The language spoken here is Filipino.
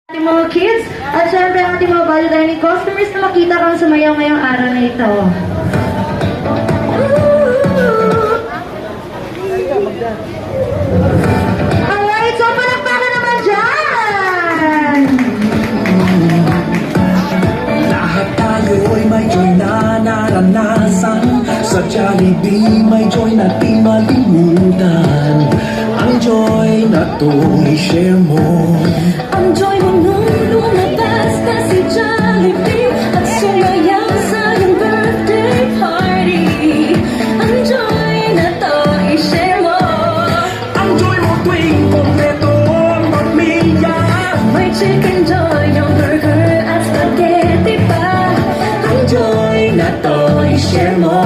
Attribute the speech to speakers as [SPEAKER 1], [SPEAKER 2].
[SPEAKER 1] Ating mga kids, at syempre ang ating mga value dining customers na makita kang sumayaw ngayong araw na ito. Alright, so palakpakan naman dyan!
[SPEAKER 2] Lahat tayo'y may joy na naranasan. Sa Jollibee may joy na di malimutan. Ang joy na to i-share mo.
[SPEAKER 3] Ang joy mo nung lumabas na si Jollibee at sumayaw sa iyong birthday party. Ang joy na to i-share mo.
[SPEAKER 2] Ang joy mo tuwing kompleto ang pamilya.
[SPEAKER 3] May chicken joy, yung burger at spaghetti pa.
[SPEAKER 2] Ang joy na to i-share mo.